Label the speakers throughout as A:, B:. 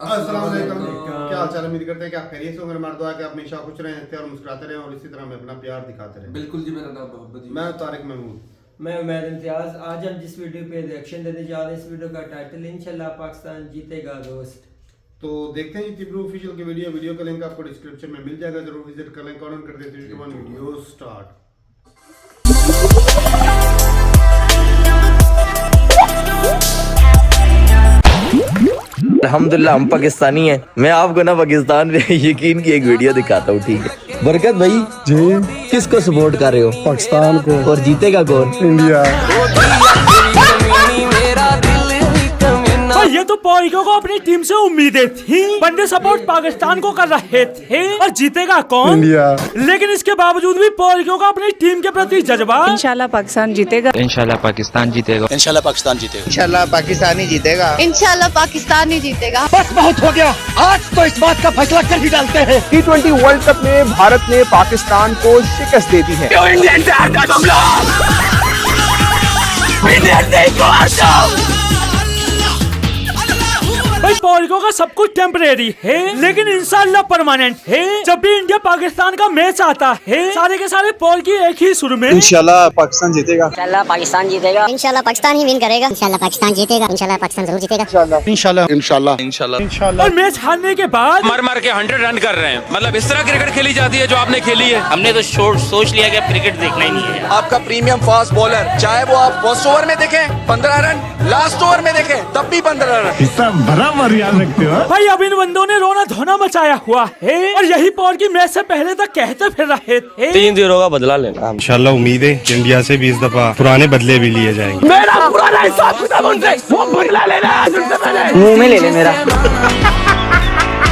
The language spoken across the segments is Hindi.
A: अस्सलाम वालेकुम। क्या हाल चाल? उम्मीद करते हैं कि आप खैरियत से होंगे। हमारी दुआ है कि आप हमेशा खुश रहें, हंसते और मुस्कुराते रहें और इसी तरह हमें अपना प्यार दिखाते रहें।
B: बिल्कुल जी, मेरा नाम मोहम्मद जी।
A: मैं तारिक महमूद।
C: मैं उमैद इम्तियाज। आज हम जिस वीडियो पे रिएक्शन देने जा रहे हैं, इस वीडियो का टाइटल इंशाल्लाह पाकिस्तान जीतेगा दोस्त।
A: तो देखते हैं तिब्रू ऑफिशियल की वीडियो का लिंक आपको डिस्क्रिप्शन में मिल जाएगा, जरूर विजिट कर लें। कमेंट कर देते हैं। 1 वीडियो स्टार्ट।
D: अल्हम्दुलिल्लाह हम पाकिस्तानी हैं। मैं आपको ना पाकिस्तान में यकीन की एक वीडियो दिखाता हूँ, ठीक है? बरकत भाई जी, किसको सपोर्ट कर रहे हो?
E: पाकिस्तान को।
D: और जीतेगा कौन?
E: इंडिया।
F: ये तो पोर्को को अपनी टीम से उम्मीदें थी, बंदे सपोर्ट पाकिस्तान को कर रहे थे और जीतेगा कौन?
E: इंडिया।
F: लेकिन इसके बावजूद भी पोर्को का अपनी टीम के प्रति जज्बा।
G: इंशाल्लाह पाकिस्तान जीतेगा।
H: इंशाल्लाह पाकिस्तान जीतेगा।
I: इंशाल्लाह पाकिस्तान जीतेगा।
J: इंशाल्लाह पाकिस्तान ही जीतेगा।
G: इंशाल्लाह पाकिस्तान ही जीतेगा।
I: बस बहुत हो गया, आज तो इस बात का फैसला कर ही डालते हैं।
K: T20 वर्ल्ड कप में भारत ने पाकिस्तान को शिकस्त दे दी है।
F: भाई पोर्को का सब कुछ टेम्परेरी है, लेकिन इंशाल्लाह परमानेंट है। जब भी इंडिया पाकिस्तान का मैच आता है, सारे के सारे पोल की एक ही सुर में
E: इंशाल्लाह पाकिस्तान जीतेगा।
G: इंशाल्लाह पाकिस्तान जीतेगा।
L: इंशाल्लाह पाकिस्तान ही विन करेगा। इंशाल्लाह पाकिस्तान जीतेगा। इंशाल्लाह पाकिस्तान जरूर जीतेगा।
E: इंशाल्लाह
I: इंशाल्लाह
E: इंशाल्लाह।
F: और मैच हारने के बाद
H: मार के 100 रन कर रहे हैं। मतलब इस तरह क्रिकेट खेली जाती है जो आपने खेली है।
I: हमने तो सोच लिया कि अब क्रिकेट देखना ही नहीं है।
K: आपका प्रीमियम फास्ट बॉलर, चाहे वो आप फर्स्ट ओवर में देखें 15 रन, लास्ट ओवर में देखें तब भी 15 रन।
E: इतना बराबर याद रखते हो।
F: भाई अब इन बंदों ने रोना धोना मचाया हुआ है और यही पोल की मैच से पहले तक कहते फिर रहे थे
D: 3-0 का बदला लेना।
E: इंशाल्लाह उम्मीद है कि इंडिया से भी इस दफा पुराने बदले भी लिए जाएंगे।
D: मेरा पुराना हिसाब किताब उनसे वो बदला लेना है। मुंह में ले ले मेरा।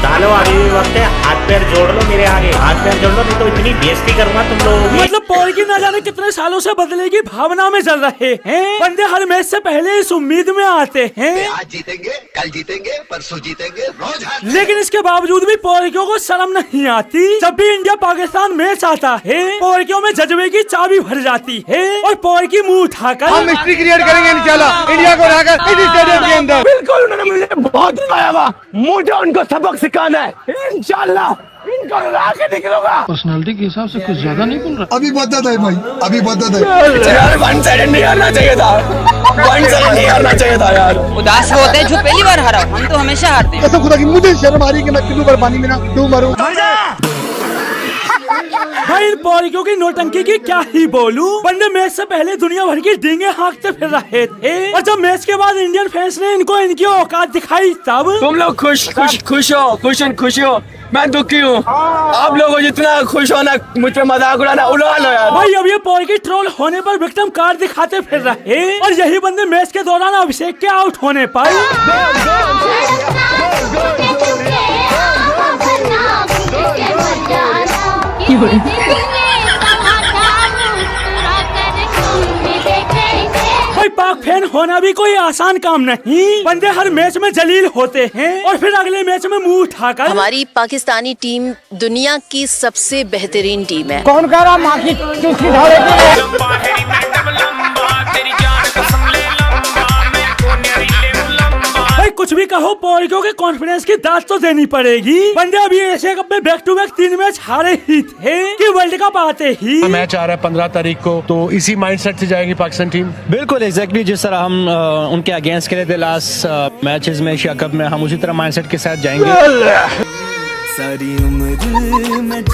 I: डालो आगे वक्त है, हाथ पैर जोड़ लो मेरे आगे, हाथ पैर जोड़ लो, नहीं तो इतनी बेइज्जती करूंगा तुम लोगों की।
F: मतलब पोल की न जाने कितने सालों से बदले की भावना में चल रहे हैं। बंदे हर मैच से पहले इस उम्मीद में आते हैं
J: आज जीतेंगे, कल जीतेंगे, परसों जीतेंगे, रोज।
F: लेकिन इसके बावजूद भी पोर्को को शर्म नहीं आती। जब भी इंडिया पाकिस्तान मैच आता है, पोर्को में जज्बे की चाबी भर जाती है और पोर्की मुंह उठाकर
E: हम हिस्ट्री क्रिएट करेंगे इंशाल्लाह, इंडिया को हराकर इस स्टेडियम के अंदर।
D: बिल्कुल, उन्होंने मुझे बहुत रुलाया हुआ, मुझे उनको सबक सिखाना है। इंशाल्लाह इनको रुला के निकलूंगा।
E: पर्सनालिटी के हिसाब से कुछ ज्यादा नहीं बोल रहा। अभी बदत है भाई, अभी बदत है
D: यार। 1 साइड नहीं हारना चाहिए था, 1 साइड नहीं हारना चाहिए था यार।
G: उदास होते जो पहली बार हारा, हम तो हमेशा हारते हैं।
E: कसम खुदा की मुझे शर्म आ रही कि मैं कितनी बार पानी में ना डूब मरूं।
F: भाई पोर्को की नौटंकी की क्या ही बोलूं। बंदे मैच से पहले दुनिया भर की डींगे हाँकते फिर रहे थे और जब मैच के बाद इंडियन फैंस ने इनको इनकी औकात दिखाई तब
D: तुम लोग खुश हो, मैं दुखी हूँ। आप लोगों जितना खुश होना, मुझ पे मजाक उड़ाना, उड़ा लो यार।
F: भाई अब ये पोर्की ट्रोल होने पर विक्टिम कार्ड दिखाते फिर रहे और यही बंदे मैच के दौरान अभिषेक के आउट होने पर भाई पाक फैन होना भी कोई आसान काम नहीं। बंदे हर मैच में जलील होते हैं और फिर अगले मैच में मुंह उठाकर
G: हमारी पाकिस्तानी टीम दुनिया की सबसे बेहतरीन टीम है।
E: कौन कह रहा माँ की चूसी
F: भाई कुछ भी कहो, पोर्को के कॉन्फिडेंस की दाद तो देनी पड़ेगी। बंदे अभी एशिया कप में बैक टू बैक 3 मैच हारे ही थे कि वर्ल्ड कप आते ही
E: मैच आ रहा है 15 तारीख को, तो इसी माइंडसेट से जाएगी पाकिस्तान टीम।
M: बिल्कुल एग्जैक्टली जिस तरह हम उनके अगेंस्ट खेले थे लास्ट मैचेस में एशिया कप में, हम उसी तरह माइंडसेट के साथ जाएंगे।
C: सारी उम्र में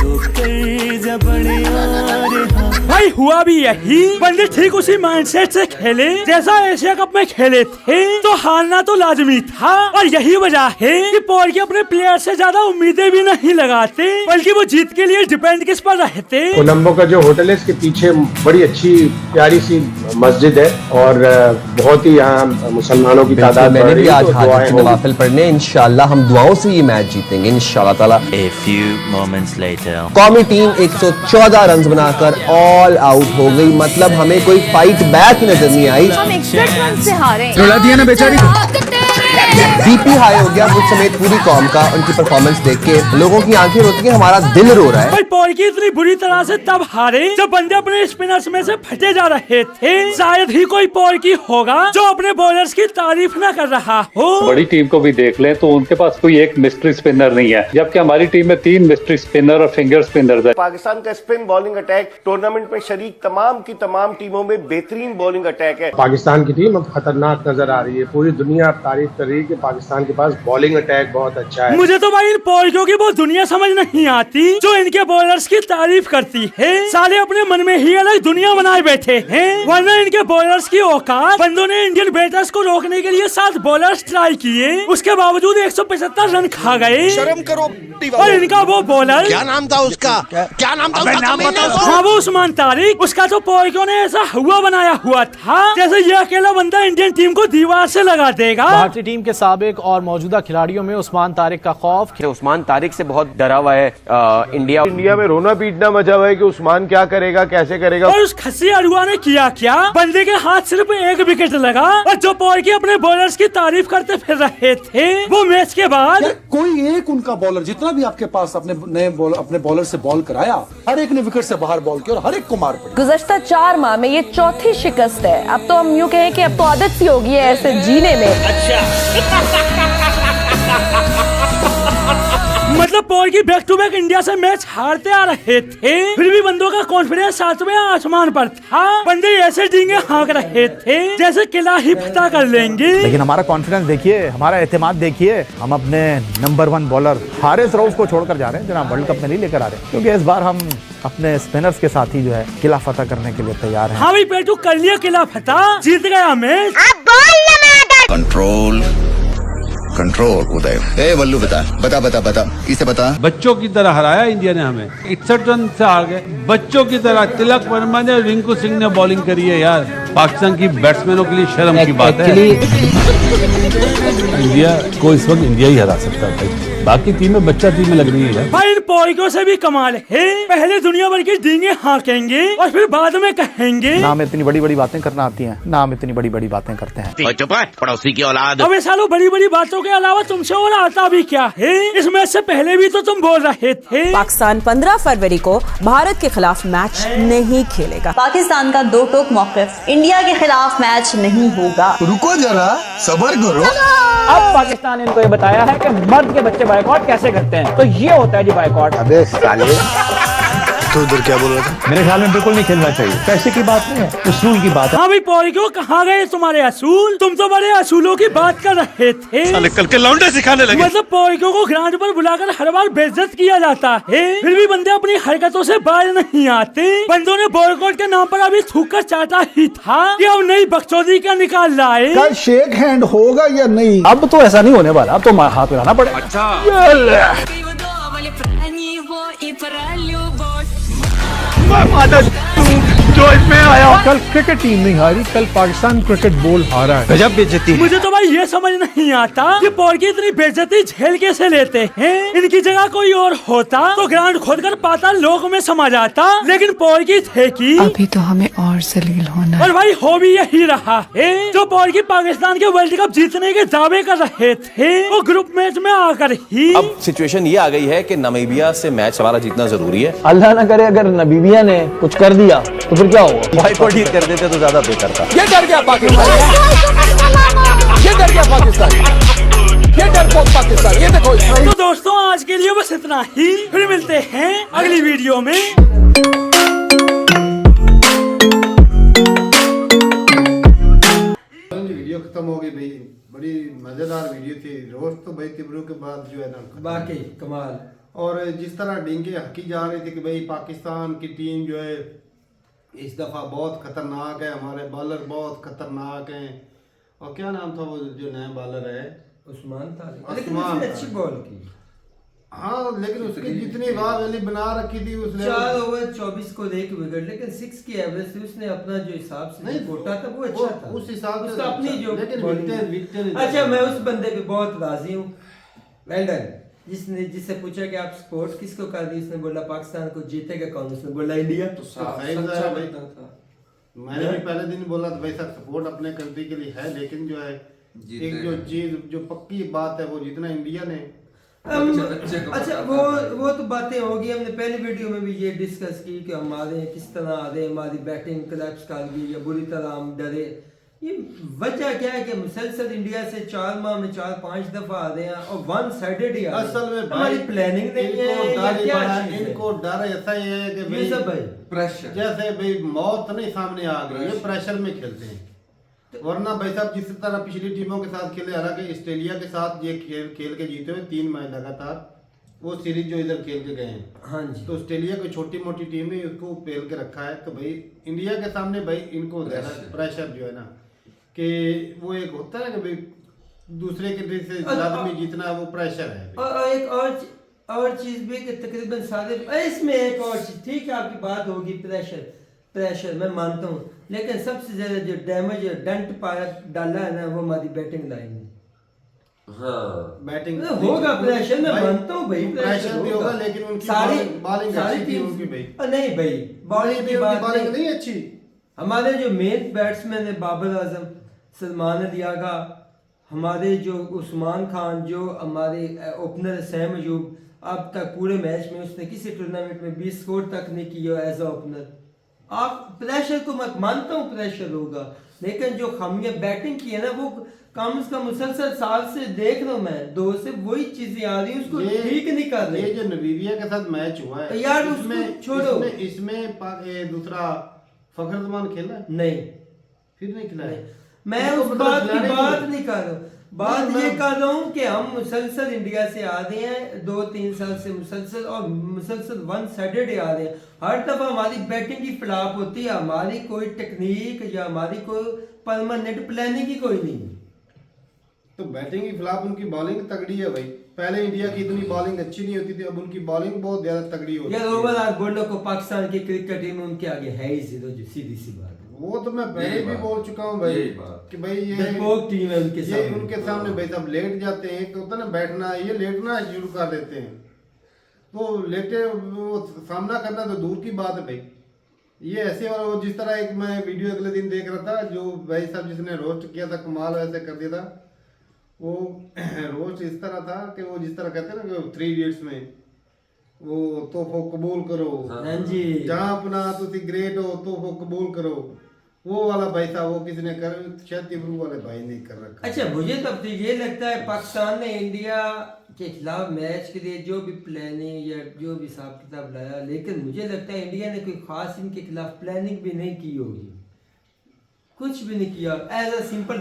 F: भाई हुआ भी यही। बंदे ठीक उसी माइंडसेट से खेले जैसा एशिया कप में खेले थे, तो हारना तो लाजमी था और यही वजह है कि पोर्को अपने प्लेयर से ज्यादा उम्मीदें भी नहीं लगाते, बल्कि वो जीत के लिए डिपेंड किस पर रहते।
N: कोलंबो का जो होटल है, इसके पीछे बड़ी अच्छी प्यारी सी मस्जिद है और बहुत ही यहाँ मुसलमानों की तादाद बढ़ रही है। आज
D: नवाफिल पढ़ने, इंशाल्लाह हम दुआओं से ये मैच जीतेंगे इंशाल्लाह ताला।
H: A few moments later.
D: कौमी टीम 114 रन बनाकर ऑल आउट हो गई। मतलब हमें कोई फाइट बैक नजर नहीं आई।
G: हम 61 रन से हारे।
E: रुला दिया ना बेचारी।
K: बीपी हाई हो गया मुझ समेत पूरी कौम का उनकी परफॉर्मेंस देख के। लोगों की आंखें रोती हैं, हमारा दिल रो रहा है।
F: भाई पॉर्की इतनी बुरी तरह से तब हारे जब बंदे अपने स्पिनर्स में से फटे जा रहे थे। शायद ही कोई पॉर्की होगा जो अपने बॉलर्स की तारीफ न कर रहा हो।
B: बड़ी टीम को भी देख लें तो उनके पास कोई एक मिस्ट्री स्पिनर नहीं है, जबकि हमारी टीम में 3 मिस्ट्री स्पिनर और फिंगर स्पिनर है।
O: पाकिस्तान का स्पिन बॉलिंग अटैक टूर्नामेंट में शरीक तमाम की तमाम टीमों में बेहतरीन बॉलिंग अटैक है।
N: पाकिस्तान की टीम अब खतरनाक नजर आ रही है। पूरी दुनिया अब तारीफ कर रही है कि पाकिस्तान के पास बॉलिंग अटैक बहुत अच्छा है।
F: मुझे तो भाई इन पॉर्कियों की वो दुनिया समझ नहीं आती जो इनके बॉलर्स की तारीफ करती है। साले अपने मन में ही अलग दुनिया बनाए बैठे हैं, वरना इनके बॉलर्स की औकात। बंदों ने इंडियन बैटर्स को रोकने के लिए 7 बॉलर्स ट्राई किए, उसके बावजूद 175 रन खा गए।
J: शर्म करो।
F: और इनका वो बॉलर,
J: क्या नाम था उसका? क्या नाम था?
F: नाम बताओ। हाँ, वो उस्मान तारिक। उसका तो पॉर्कियों ने ऐसा हुआ बनाया हुआ था जैसे ये अकेला बंदा इंडियन टीम को दीवार से लगा देगा।
M: भारतीय टीम के साबिक और मौजूदा खिलाड़ियों में उस्मान तारिक का खौफ।
P: उस्मान तारिक से बहुत डरा हुआ है इंडिया
N: में रोना पीटना मचा हुआ है कि उस्मान क्या करेगा, कैसे करेगा।
F: और उस खस्सी अरुआ ने किया क्या? बंदे के हाथ सिर्फ 1 विकेट लगा और जो पॉर्की अपने बॉलर्स की तारीफ करते फिर रहे थे, वो मैच के बाद
E: कोई एक उनका बॉलर, जितना भी आपके पास अपने नए अपने बॉलर से बॉल कराया, हर एक ने विकेट से बाहर बॉल किया और हर एक को मार पड़ी।
G: गुज़श्ता 4 माह में ये चौथी शिकस्त है। अब तो हम यूँ कहें कि अब तो आदत सी होगी है ऐसे जीने में।
F: मतलब पॉर्की बैक टू बैक इंडिया से मैच हारते आ रहे थे, फिर भी बंदों का कॉन्फिडेंस 7वें आसमान पर था। बंदे ऐसे डींगे हाँक रहे थे जैसे किला ही फतह कर लेंगे।
Q: लेकिन हमारा कॉन्फिडेंस देखिए, हमारा एतमाद देखिए। हम अपने नंबर 1 बॉलर हारिस रऊफ को छोड़कर जा रहे हैं, जनाब वर्ल्ड कप में नहीं लेकर आ रहे, क्योंकि इस बार हम अपने स्पिनर्स के साथ ही जो है किला फतह करने के लिए तैयार हैं।
F: हाँ भाई पेटू, कर लिया किला फतह, जीत गया मैच।
J: कंट्रोल कंट्रोल उदय। ए वल्लू बता बता बता बता इसे बता।
R: बच्चों की तरह हराया इंडिया ने हमें, 61 रन से हार गए। बच्चों की तरह तिलक वर्मा ने, रिंकू सिंह ने बॉलिंग करी है यार। पाकिस्तान की बैट्समैनों के लिए शर्म की बात है। इंडिया को इस वक्त इंडिया ही हरा सकता है, बाकी टीमें बच्चा टीमें लग रही है।
F: भाई इन पॉर्कियों से भी कमाल है, पहले दुनिया भर की डींगे हाँकेंगे और फिर बाद में कहेंगे
Q: ना हमें इतनी बड़ी बड़ी बातें करना आती हैं, ना हम इतनी बड़ी बड़ी बातें करते हैं।
J: चुप है पड़ोसी की औलाद।
F: अब सालों बड़ी बड़ी बातों के अलावा तुमसे और आता भी क्या है? इस मैच से पहले भी तो तुम बोल रहे थे
G: पाकिस्तान 15 फरवरी को भारत के खिलाफ मैच नहीं खेलेगा। पाकिस्तान का 2 टोक मौक़िफ़, इंडिया के खिलाफ मैच नहीं होगा।
E: रुको जरा, सब्र करो।
M: अब पाकिस्तान ने इनको ये बताया है कि मर्द के बच्चे बाइकआउट कैसे करते हैं, तो ये होता है जी बाइकआउट।
E: अबे साले, तो उधर क्या बोल रहा था?
M: मेरे ख्याल में बिल्कुल नहीं खेलना चाहिए। पैसे की बात नहीं है, उसूल की बात है।
F: हाँ भाई पॉर्कियों, कहाँ गए तुम्हारे असूल? तुम तो बड़े असूलों की बात कर रहे थे।
H: कल के लौंडे सिखाने लगे।
F: मतलब पॉर्कियों को ग्राउंड पर बुलाकर हर बार बेइज्जत किया जाता है, फिर भी बंदे अपनी हरकतों से बाहर नहीं आते। बंदों ने बॉयकॉट के नाम पर अभी थूक कर चाटा ही था कि अब नई बकचोदी क्या निकाल लाए।
E: कल शेक हैंड होगा या नहीं?
M: अब तो ऐसा नहीं होने वाला, अब तो हाथ मिलाना पड़ेगा।
H: अच्छा
E: जो इसमें आया, कल क्रिकेट टीम नहीं हारी, कल पाकिस्तान क्रिकेट बोर्ड हारा है।
M: गजब बेइज्जती।
F: मुझे तो भाई ये समझ नहीं आता कि पॉर्की इतनी बेइज्जती झेल कैसे लेते हैं। इनकी जगह कोई और होता तो ग्राउंड खोदकर पाताल लोक में समा जाता, लेकिन पॉर्की थे कि
S: अभी तो हमें और जलील होना।
F: और भाई हो भी यही रहा है। जो पॉर्की पाकिस्तान के वर्ल्ड कप जीतने के दावे कर रहे थे, वो ग्रुप मैच में आकर ही
P: अब सिचुएशन ये आ गई है कि नामीबिया से मैच हमारा जीतना जरूरी है।
M: अल्लाह न करे अगर नामीबिया ने कुछ कर दिया तो फिर क्या होगा?
P: बाइकआउट ही कर देते तो ज्यादा बेहतर था।
E: ये डर गया पाकिस्तान, ये डर गया पाकिस्तान, ये डरपोक पाकिस्तान। ये देखो।
F: तो दोस्तों आज के लिए बस इतना ही, फिर मिलते हैं अगली वीडियो में।
A: वीडियो खत्म हो गई भाई, बड़ी मजेदार वीडियो थी। रोज तो भाई तिब्रू के बाद जो है ना
C: बाकी कमाल।
A: और जिस तरह डींगे हकी जा रहे थे कि भाई पाकिस्तान की टीम जो है इस दफ़ा बहुत खतरनाक है, हमारे बॉलर बहुत खतरनाक हैं। और क्या नाम था वो जो नया बॉलर है?
C: उस्मान तारिक।
A: उस्मान
C: अच्छी बॉल की।
A: हाँ, लेकिन उसकी जितनी वाह वैली बना रखी थी उस
C: 4 ओवर 24 को 1 विकेट, लेकिन 6 की एवरेज थी। उसने अपना जो हिसाब से नहीं कोटा था वो अच्छा था,
A: उस हिसाब से
C: अपनी जो।
A: लेकिन
C: अच्छा, मैं उस बंदे पे बहुत राजी हूँ, वेल डन। जिससे पूछा कि आप सपोर्ट किसको कर दी, उसने बोला पाकिस्तान को, जीतेगा कौन? उसने बोला इंडिया। तो
A: मैंने भी पहले दिन बोला था भाई सर सपोर्ट अपने कंट्री के लिए है, लेकिन जो है एक जो चीज जो पक्की बात है वो जितना इंडिया ने
C: अच्छा वो तो बातें होगी। हमने पहली वीडियो में भी ये डिस्कस की कि हमारे किस तरह आ रहे, हमारी बैटिंग कोलैप्स कर गई या बुरी तरह हम डरे। ये वजह क्या है कि मुसलसल इंडिया से 4 माह में 4-5 दफा आ रहे हैं और वन साइडेड ही
A: असल में
C: हमारी प्लानिंग नहीं है।
A: इनको डर ऐसा ही है कि भाई प्रेशर, जैसे भाई मौत नहीं सामने आ गई, ये प्रेशर में खेलते हैं। वरना भाई साहब जिस तरह पिछली टीमों के साथ खेले, हालांकि ऑस्ट्रेलिया के साथ ये खेल के जीते हुए 3 मैच लगातार, वो सीरीज जो इधर खेल के गए हैं।
C: हाँ जी।
A: तो ऑस्ट्रेलिया कोई छोटी मोटी टीम है, उसको पेल के रखा है। तो भाई इंडिया के सामने भाई इनको प्रेशर जो है ना कि वो एक होता है कि भाई दूसरे कंट्री से लाजमी जीतना, वो प्रेशर है।
C: और एक और चीज भी कि तकरीबन सारे इसमें एक और चीज, ठीक है आपकी बात होगी, प्रेशर मैं मानता हूँ, लेकिन सबसे ज्यादा जो डैमेज डंट पाया डाला है ना वो हमारी बैटिंग लाइन है।
A: हाँ बैटिंग
C: होगा प्रेशर, मैं मानता हूँ भाई
A: प्रेशर भी होगा, लेकिन उनकी बॉलिंग अच्छी थी उनकी भाई।
C: नहीं भाई बॉलिंग की बात
A: नहीं अच्छी।
C: हमारे जो मेन बैट्समैन है बाबर आजम, सलमान अली आगा, हमारे जो उस्मान खान, जो हमारे ओपनर सैम अयूब, अब तक पूरे मैच में उसने किसी टूर्नामेंट में 20 स्कोर तक नहीं किया एज अ ओपनर। आप प्रेशर को मैं मानता हूँ प्रेशर होगा, लेकिन जो हमने बैटिंग की है ना वो कम से कम मुसलसल साल से देख रहा हूँ मैं, 2 से वही चीजें आ रही, उसको ठीक नहीं कर रहे।
A: ये जो नमीबिया के साथ मैच हुआ है
C: यार उसमें छोड़ो,
A: इसमें दूसरा फखरुद्दीन खेला
C: नहीं,
A: फिर नहीं खिलाया।
C: मैं उस बात की बात नहीं कर रहा हूँ, बात ये कर रहा हूँ कि हम मुसलसल इंडिया से आ रहे हैं 2-3 साल से मुसलसल, और मुसलसल वन साइडेड आ रहे हैं। हर दफा हमारी बैटिंग की फ्लॉप होती है, हमारी कोई टेक्निक या हमारी कोई परमानेंट प्लानिंग की कोई नहीं।
A: तो बैटिंग की फ्लॉप, उनकी बॉलिंग तगड़ी है भाई। पहले इंडिया की इतनी बॉलिंग अच्छी नहीं होती थी, अब उनकी बॉलिंग बहुत ज्यादा तगड़ी होती है।
C: यार ओवरऑल बोलो को पाकिस्तान की क्रिकेट टीम उनके आगे है ही जीरो, जो सीधी सी बात है।
A: वो तो मैं पहले भी बोल चुका हूँ भाई कि भाई ये
C: टीम है
A: उनके सामने भाई सब लेट जाते हैं, तो होता ना बैठना, ये लेटना शुरू कर देते हैं, तो लेटे वो सामना करना तो दूर की बात है भाई। ये ऐसे, और वो जिस तरह एक मैं वीडियो अगले दिन देख रहा था, जो भाई साहब जिसने रोस्ट किया था, कमाल वैसे कर दिया था। वो रोस्ट इस तरह था कि वो जिस तरह कहते हैं ना 3 इडियट्स में, वो तोहफो कबूल करो,
C: हाँ जी,
A: जहाँ अपना तुसी ग्रेट हो तोहफो कबूल करो, वो वाला भाई था। वो किसी ने कर, शायद तिब्रू वाले भाई ने कर रखा।
C: अच्छा मुझे तब तो ये लगता है पाकिस्तान ने इंडिया के खिलाफ मैच के लिए जो भी प्लानिंग या जो भी हिसाब किताब लाया, लेकिन मुझे लगता है इंडिया ने कोई खास इनके खिलाफ प्लानिंग भी नहीं की होगी, कुछ भी नहीं किया। एज अ सिंपल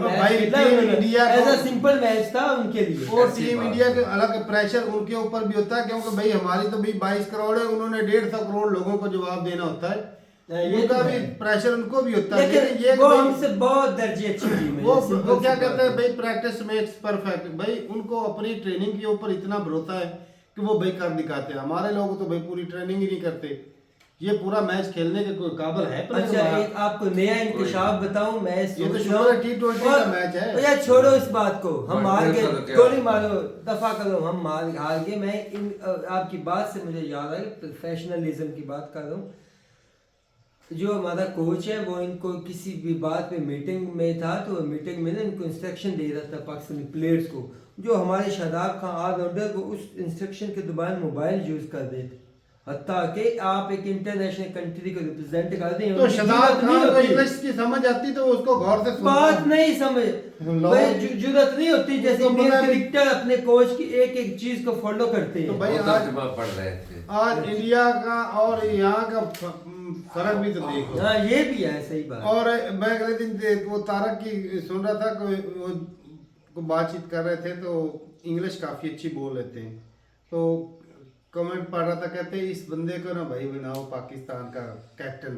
C: मैच था उनके लिए।
A: और टीम इंडिया के अलग प्रेशर उनके ऊपर भी होता है, क्योंकि भाई हमारी तो भाई 22 करोड़ है, उन्होंने 150 करोड़ लोगों को जवाब देना होता है, उनका भी प्रेशर उनको भी होता है।
C: लेकिन ये वो हमसे बहुत दर्जे अच्छी टीम है।
A: वो क्या कहते हैं भाई, प्रैक्टिस मेक्स परफेक्ट। भाई उनको अपनी ट्रेनिंग के ऊपर इतना भरोसा है कि वो भाई कर दिखाते हैं। हमारे लोग तो भाई पूरी ट्रेनिंग ही नहीं करते, ये पूरा मैच खेलने के कोई काबिल है।
C: अच्छा एक आपको नया इंकशाफ बताऊं, मैच
A: ये तो शुगर T20 का मैच है
C: यार, छोड़ो इस बात को, हम हार गए, गोली मारो, दफा करो, हम हार गए। मैं आपकी बात से मुझे याद आया, प्रोफेशनलिज्म की बात कर रहा हूँ। जो हमारा कोच है वो इनको किसी भी बात पे मीटिंग में था, तो मीटिंग में ना इनको इंस्ट्रक्शन दे रहा था पाकिस्तानी प्लेयर्स को, जो हमारे शादाब खान ऑलराउंडर को उस इंस्ट्रक्शन के दौरान मोबाइल यूज कर देते, हत्ता कि आप एक इंटरनेशनल कंट्री को रिप्रेजेंट कर दें।
A: तो शादाब खान को इंग्लिश की समझ आती तो उसको गौर से
C: बात नहीं समझ, जरूरत नहीं होती, जैसे इंडियन क्रिकेटर अपने कोच की एक एक चीज को फॉलो करते हैं।
A: तो भाई आज इंडिया का और यहाँ का फर्क भी तो देखो।
C: हाँ ये भी है, सही बात।
A: और मैं अगले दिन वो तारक की सुन रहा था, को बातचीत कर रहे थे, तो इंग्लिश काफी अच्छी बोल लेते हैं, तो कमेंट पढ़ रहा था, कहते इस बंदे को ना भाई बनाओ पाकिस्तान का कैप्टन,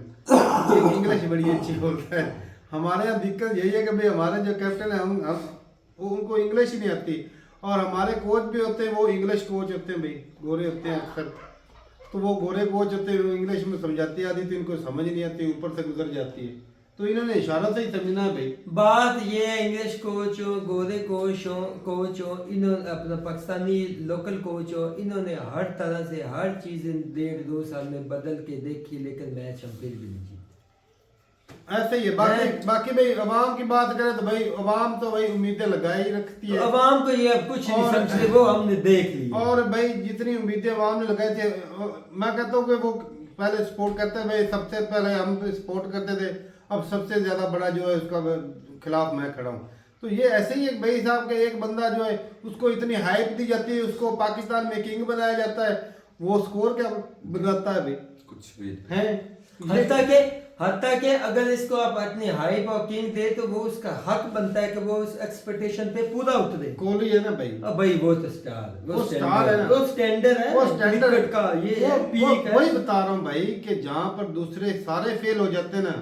A: ये इंग्लिश बड़ी अच्छी बोलता है। हमारे यहाँ दिक्कत यही है कि भाई हमारे जो कैप्टन है हम उनको इंग्लिश ही नहीं आती, और हमारे कोच भी होते हैं वो इंग्लिश कोच होते हैं भाई, गोरे होते हैं अक्सर, तो वो गोरे कोच होते हैं, इंग्लिश में समझाती आती तो इनको समझ नहीं आती, ऊपर से गुजर जाती है, तो इन्होंने इशारा से ही समझना है भाई।
C: बात ये है, इंग्लिश कोच हो, गोरे कोच हो, इन्होंने अपना पाकिस्तानी लोकल कोच हो, इन्होंने हर तरह से हर चीज़ 1.5-2 साल में बदल के देखी, लेकिन मैच हम फिर भी नहीं जीते।
A: ऐसे ही है। बाकी भाई अवाम की बात करें तो भाई अवाम तो भाई उम्मीदें लगाई ही रखती है।
C: अवाम को ये अब कुछ नहीं समझते, वो हमने देख लिया।
A: और भाई जितनी उम्मीदें अवाम ने लगाई थी, मैं कहता हूँ कि वो पहले सपोर्ट करते हैं भाई, सबसे पहले हम सपोर्ट करते थे, अब सबसे ज्यादा बड़ा जो है उसका खिलाफ मैं खड़ा हूँ। तो ये ऐसे ही एक भाई साहब का एक बंदा जो है उसको इतनी हाइप दी जाती है, उसको पाकिस्तान में किंग बनाया जाता है, वो स्कोर क्या बनाता है भाई, कुछ भी है।
C: हत्ता के अगर इसको आप इतनी हाइप और किंग दे तो वो उसका हक बनता है कि वो उस एक्सपेक्टेशन पे पूरा उतरे।
A: कोहली है ना भाई,
C: अब भाई वो तो स्टार,
A: वो स्टार है ना,
C: वो स्टैंडर्ड है,
A: वो स्टैंडर्ड
C: का ये पीक है।
A: वही बता रहा हूँ भाई कि जहाँ पर दूसरे सारे फेल हो जाते हैं ना,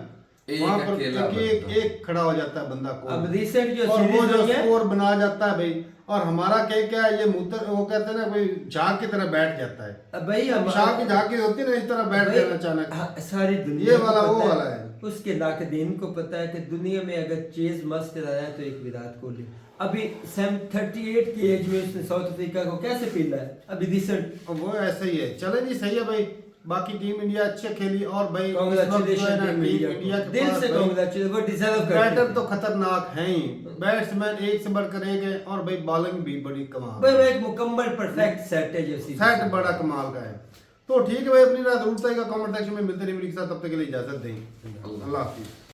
A: वहाँ पर एक खड़ा हो जाता है बंदा को।
C: अब रिसेंट जो
A: सीरीज जो स्कोर बना जाता है भाई, और हमारा क्या है ये मूत्र वो कहते हैं ना कोई झाग की तरह बैठ जाता है।
C: अब भाई
A: शाह की झाग की होती है ना, इस तरह बैठ जाना अचानक
C: सारी दुनिया
A: ये वाला वो वाला है।
C: उसके नाकदीन को पता है कि दुनिया में अगर चेज मस्त रहा है तो एक विराट कोहली। अभी 38 की एज में उसने साउथ अफ्रीका को कैसे पीला है अभी रिसेंट।
A: वो ऐसे ही है, चले जी सही है भाई। बाकी टीम इंडिया अच्छे खेली और भाई
C: कांग्रेचुलेशन टीम इंडिया के दिल से कांग्रेचुलेशन, वो डिजर्व करते हैं।
A: बैटर तो खतरनाक हैं ही, बैट्समैन एक से बढ़कर एक है, और भाई बॉलिंग भी बड़ी कमाल।
C: भाई एक मुकम्मल परफेक्ट सेट है, जैसी
A: सेट बड़ा कमाल का है। तो ठीक है भाई, अपनी रात जरूर का कमेंट सेक्शन में मिलते रहिए, मेरे साथ तब तक के लिए इजाजत दें। अल्लाह हाफिज।